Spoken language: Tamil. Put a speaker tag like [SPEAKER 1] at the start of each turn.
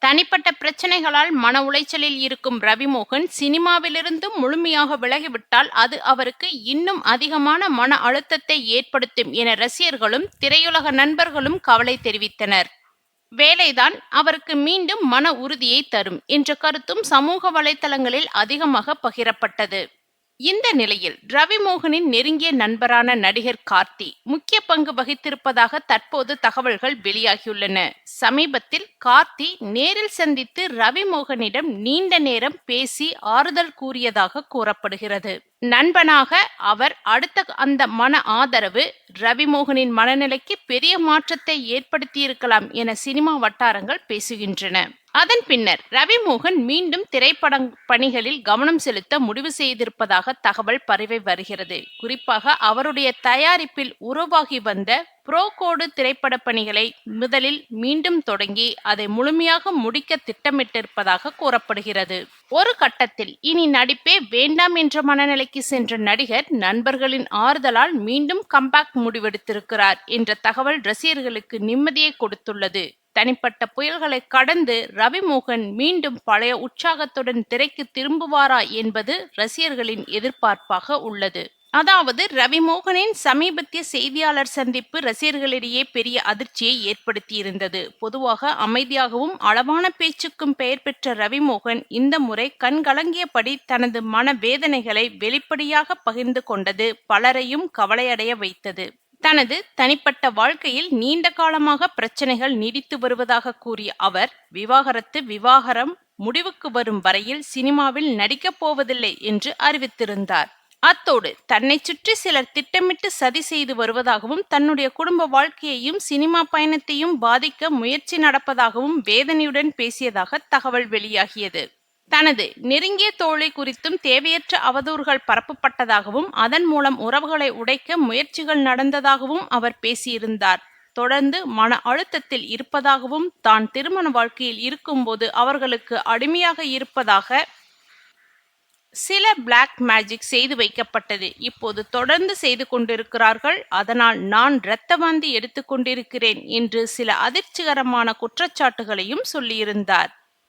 [SPEAKER 1] தனிப்பட்ட பிரச்சனைகளால் மன உளைச்சலில் இருக்கும் ரவிமோகன் சினிமாவிலிருந்து முழுமையாக விலகிவிட்டால் அது அவருக்கு இன்னும் அதிகமான மன அழுத்தத்தை ஏற்படுத்தும் என ரசிகர்களும் திரையுலக நண்பர்களும் கவலை தெரிவித்தனர். வேலைதான் அவருக்கு மீண்டும் மன உறுதியை தரும் என்ற கருத்தும் சமூக வலைதளங்களில் அதிகமாக பகிரப்பட்டது. இந்த நிலையில் ரவிமோகனின் நெருங்கிய நண்பரான நடிகர் கார்த்தி முக்கிய பங்கு வகித்திருப்பதாக தற்போது தகவல்கள் வெளியாகியுள்ளன. சமீபத்தில் கார்த்தி நேரில் சந்தித்து ரவிமோகனிடம் நீண்ட நேரம் பேசி ஆறுதல் கூறியதாக கூறப்படுகிறது. நண்பனாக அவர் அடுத்த அந்த மன ஆதரவு ரவிமோகனின் மனநிலைக்கு பெரிய மாற்றத்தை ஏற்படுத்தியிருக்கலாம் என சினிமா வட்டாரங்கள் பேசுகின்றன. அதன் பின்னர் ரவிமோகன் மீண்டும் திரைப்பட பணிகளில் கவனம் செலுத்த முடிவு செய்திருப்பதாக தகவல் பரவி வருகிறது. குறிப்பாக அவருடைய தயாரிப்பில் உருவாகி வந்த ப்ரோ கோடு திரைப்பட பணிகளை முதலில் மீண்டும் தொடங்கி அதை முழுமையாக முடிக்க திட்டமிட்டிருப்பதாக கூறப்படுகிறது. ஒரு கட்டத்தில் இனி நடிப்பே வேண்டாம் என்ற மனநிலைக்கு சென்ற நடிகர் நண்பர்களின் ஆறுதலால் மீண்டும் கம்பேக் முடிவெடுத்திருக்கிறார் என்ற தகவல் ரசிகர்களுக்கு நிம்மதியை கொடுத்துள்ளது. தனிப்பட்ட புயல்களை கடந்து ரவிமோகன் மீண்டும் பழைய உற்சாகத்துடன் திரைக்கு திரும்புவாரா என்பது ரசிகர்களின் எதிர்பார்ப்பாக உள்ளது. அதாவது ரவிமோகனின் சமீபத்திய செய்தியாளர் சந்திப்பு ரசிகர்களிடையே பெரிய அதிர்ச்சியை ஏற்படுத்தியிருந்தது. பொதுவாக அமைதியாகவும் அளவான பேச்சுக்கும் பெயர் பெற்ற ரவிமோகன் இந்த முறை கண்கலங்கியபடி தனது மன வேதனைகளை வெளிப்படையாக பகிர்ந்து கொண்டது பலரையும் கவலையடைய வைத்தது. தனது தனிப்பட்ட வாழ்க்கையில் நீண்ட காலமாக பிரச்சனைகள் நீடித்து வருவதாக கூறிய அவர் விவாகரம் முடிவுக்கு வரும் வரையில் சினிமாவில் நடிக்கப் போவதில்லை என்று அறிவித்திருந்தார். அத்தோடு தன்னை சுற்றி சிலர் திட்டமிட்டு சதி செய்து வருவதாகவும் தன்னுடைய குடும்ப வாழ்க்கையையும் சினிமா பயணத்தையும் பாதிக்க முயற்சி நடப்பதாகவும் வேதனையுடன் பேசியதாக தகவல் வெளியாகியது. தனது நெருங்கிய தோழி குறித்தும் தேவையற்ற அவதூறுகள் பரப்பப்பட்டதாகவும் அதன் மூலம் உறவுகளை உடைக்க முயற்சிகள் நடந்ததாகவும் அவர் பேசியிருந்தார். தொடர்ந்து மன அழுத்தத்தில் இருப்பதாகவும் தான் திருமண வாழ்க்கையில் இருக்கும்போது அவர்களுக்கு அடிமையாக இருப்பதாக சில பிளாக் மேஜிக் செய்து வைக்கப்பட்டது. இப்போது தொடர்ந்து செய்து கொண்டிருக்கிறார்கள். அதனால் நான் இரத்த வாந்தி எடுத்துக் கொண்டிருக்கிறேன் என்று சில அதிர்ச்சிகரமான குற்றச்சாட்டுகளையும் சொல்லியிருந்தார்.